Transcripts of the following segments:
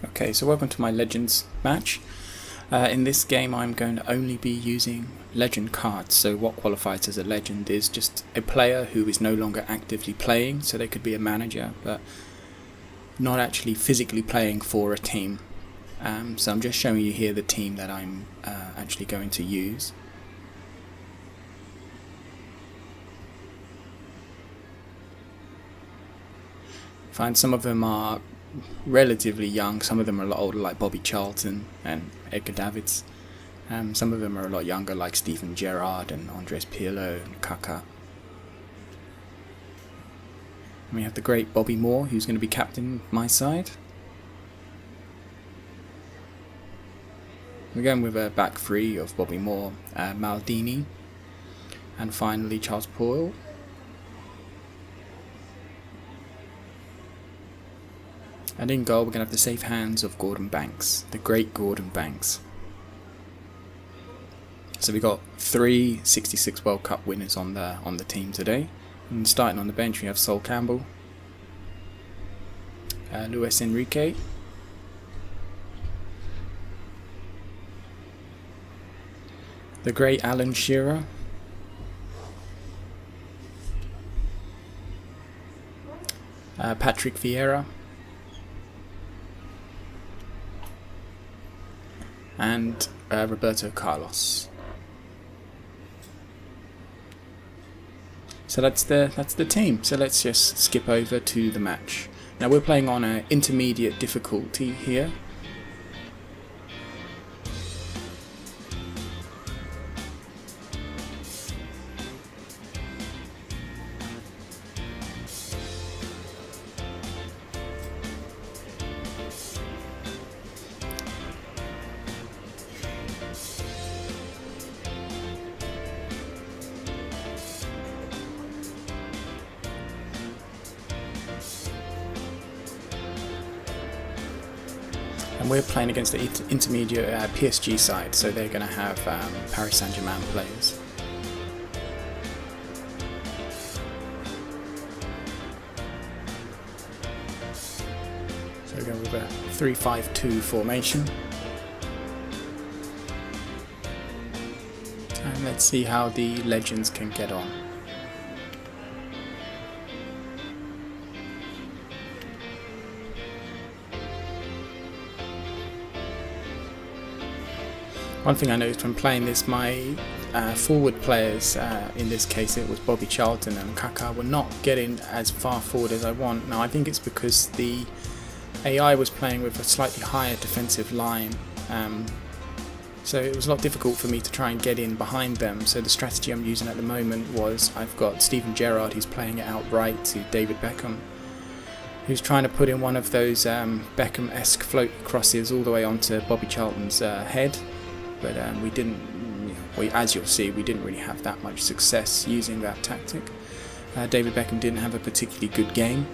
Okay, so welcome to my Legends match. In this game I'm going to only be using legend cards, so what qualifies as a legend is just a player who is no longer actively playing, so they could be a manager but not actually physically playing for a team. So I'm just showing you here the team that I'm actually going to use. Find some of them are relatively young, some of them are a lot older like Bobby Charlton and Edgar Davids. Some of them are a lot younger like Steven Gerrard and Andres Pirlo and Kaká. And we have the great Bobby Moore, who's going to be captain my side. We're going with a back three of Bobby Moore, Maldini, and finally Charles Poyle. And in goal we're going to have the safe hands of Gordon Banks, the great Gordon Banks. So we've got 3 '66 World Cup winners on the team today. And starting on the bench we have Sol Campbell, Luis Enrique, the great Alan Shearer, Patrick Vieira, and Roberto Carlos. So that's the team. So let's just skip over to the match. Now we're playing on an intermediate difficulty here. And we're playing against the intermediate PSG side, so they're going to have Paris Saint-Germain players. So we're going with a 3-5-2 formation. And let's see how the legends can get on. One thing I noticed when playing this, my forward players, in this case it was Bobby Charlton and Kaká, were not getting as far forward as I want. Now I think it's because the AI was playing with a slightly higher defensive line, so it was a lot difficult for me to try and get in behind them. So the strategy I'm using at the moment was I've got Steven Gerrard who's playing it out right to David Beckham, who's trying to put in one of those Beckham-esque float crosses all the way onto Bobby Charlton's head. But we didn't, as you'll see, we didn't really have that much success using that tactic. David Beckham didn't have a particularly good game,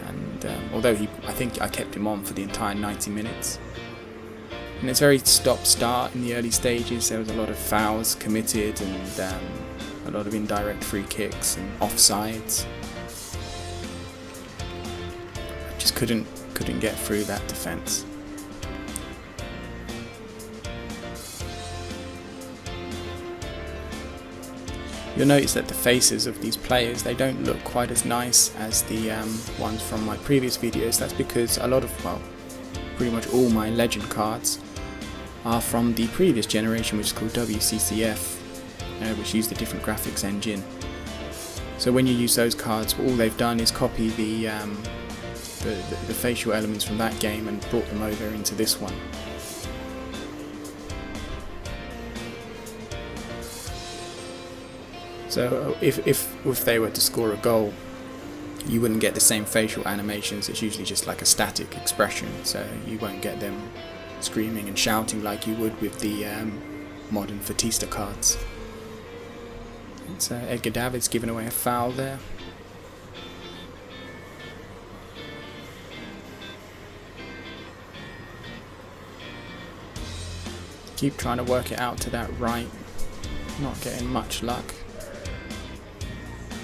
and although I think I kept him on for the entire 90 minutes. And it's very stop-start in the early stages. There was a lot of fouls committed and a lot of indirect free kicks and offsides. I just couldn't get through that defence. You'll notice that the faces of these players, they don't look quite as nice as the ones from my previous videos. That's because a lot of, well, pretty much all my legend cards are from the previous generation, which is called WCCF, which used a different graphics engine. So when you use those cards, all they've done is copy the facial elements from that game and brought them over into this one. So if they were to score a goal, you wouldn't get the same facial animations. It's usually just like a static expression, so you won't get them screaming and shouting like you would with the modern Footista cards. It's Edgar Davids giving away a foul there. Keep trying to work it out to that right, not getting much luck.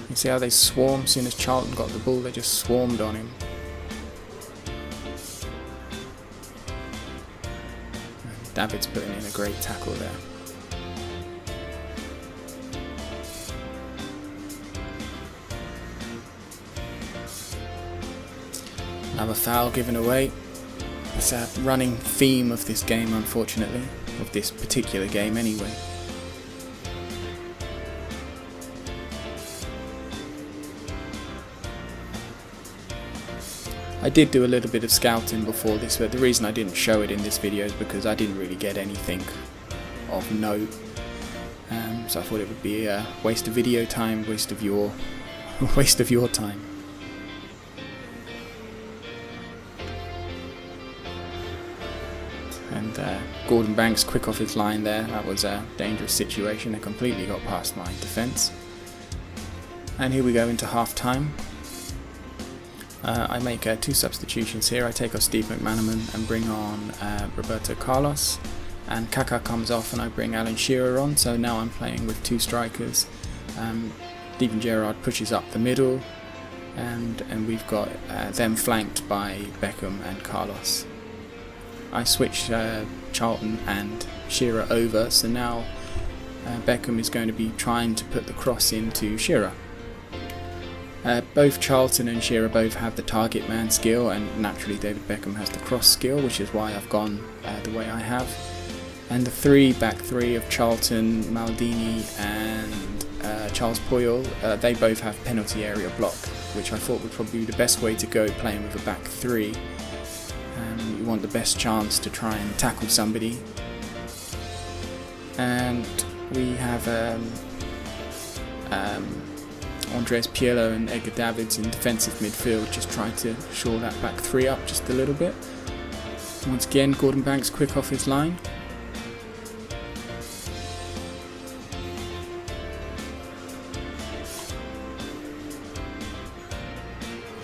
You see how they swarm? As soon as Charlton got the ball, they just swarmed on him. David's putting in a great tackle there. Another foul given away. It's a running theme of this game, unfortunately, of this particular game anyway. I did do a little bit of scouting before this, but the reason I didn't show it in this video is because I didn't really get anything of note. So I thought it would be a waste of video time, waste of your time. And Gordon Banks quick off his line there. That was a dangerous situation. They completely got past my defence. And here we go into half time. I make 2 substitutions here. I take off Steve McManaman and bring on Roberto Carlos, and Kaká comes off and I bring Alan Shearer on, so now I'm playing with 2 strikers. Steven Gerrard pushes up the middle, and we've got them flanked by Beckham and Carlos. I switch Charlton and Shearer over, so now Beckham is going to be trying to put the cross into Shearer. Both Charlton and Shearer both have the target man skill, and naturally David Beckham has the cross skill, which is why I've gone the way I have. And the back three of Charlton, Maldini and Charles Puyol, they both have penalty area block, which I thought would probably be the best way to go playing with a back three. You want the best chance to try and tackle somebody. And we have Andres Pirlo and Edgar Davids in defensive midfield, just trying to shore that back three up just a little bit. Once again, Gordon Banks quick off his line.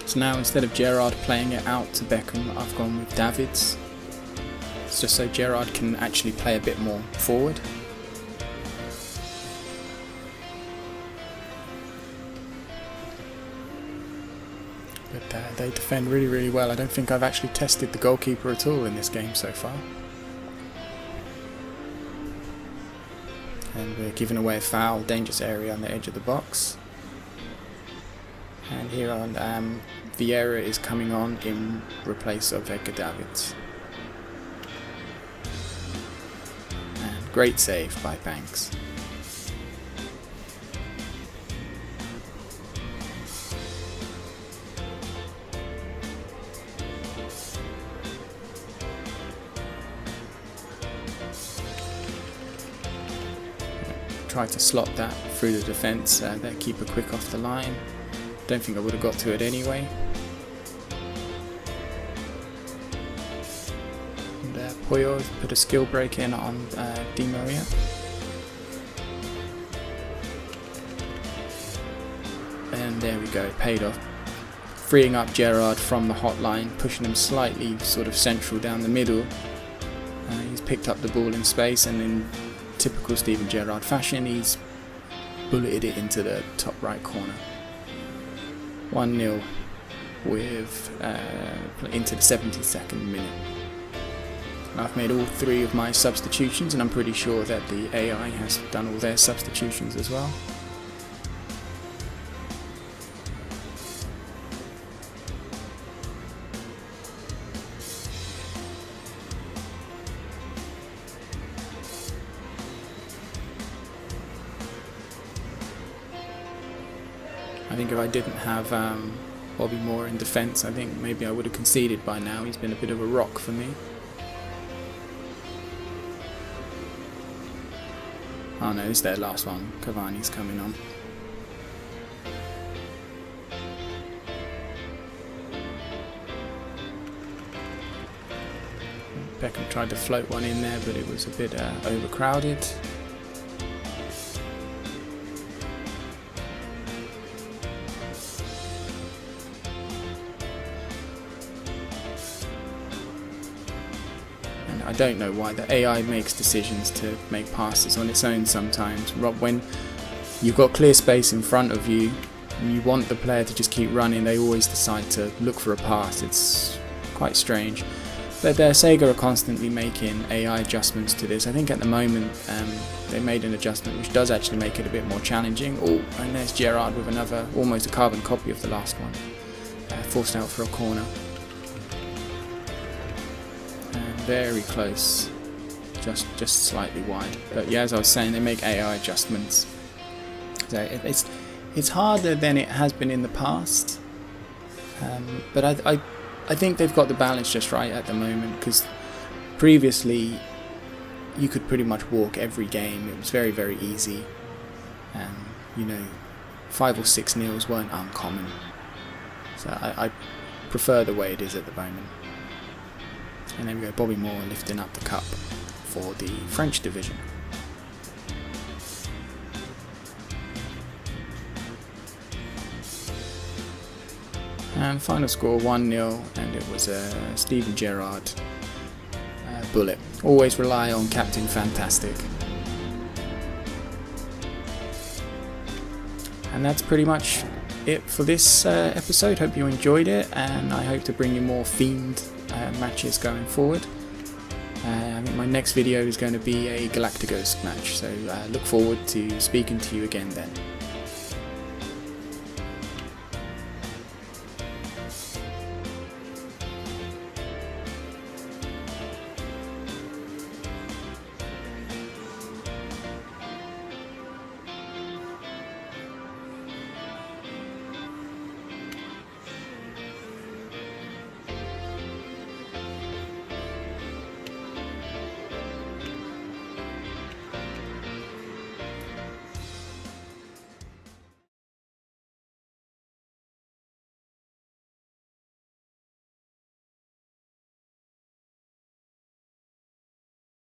So now instead of Gerrard playing it out to Beckham, I've gone with Davids. It's just so Gerrard can actually play a bit more forward. But they defend really, really well. I don't think I've actually tested the goalkeeper at all in this game so far. And we're giving away a foul, dangerous area on the edge of the box. And here on Vieira is coming on in replace of Edgar Davids. And great save by Banks. Try to slot that through the defence, their keeper quick off the line. Don't think I would have got to it anyway. And Puyol put a skill break in on Di Maria. And there we go, paid off. Freeing up Gerrard from the hotline, pushing him slightly sort of central down the middle. He's picked up the ball in space, and in typical Steven Gerrard fashion, he's bulleted it into the top right corner. 1-0 with into the 72nd minute. I've made all 3 of my substitutions, and I'm pretty sure that the AI has done all their substitutions as well. I think if I didn't have Bobby Moore in defence, I think maybe I would have conceded by now. He's been a bit of a rock for me. Oh no, this is their last one. Cavani's coming on. Beckham tried to float one in there, but it was a bit overcrowded. I don't know why the AI makes decisions to make passes on its own sometimes. When you've got clear space in front of you and you want the player to just keep running, they always decide to look for a pass. It's quite strange. But Sega are constantly making AI adjustments to this. I think at the moment they made an adjustment which does actually make it a bit more challenging. Oh, and there's Gerard with another, almost a carbon copy of the last one. Forced out for a corner. And very close. Just slightly wide. But yeah, as I was saying, they make AI adjustments. So it's harder than it has been in the past. But I think they've got the balance just right at the moment, because previously you could pretty much walk every game. It was very, very easy. 5 or 6 nils weren't uncommon. So I prefer the way it is at the moment. And there we go, Bobby Moore lifting up the cup for the French division. And final score 1-0, and it was a Steven Gerrard bullet. Always rely on Captain Fantastic. And that's pretty much it for this episode. Hope you enjoyed it, and I hope to bring you more themed matches going forward. I think my next video is going to be a Galacticos match, so look forward to speaking to you again then.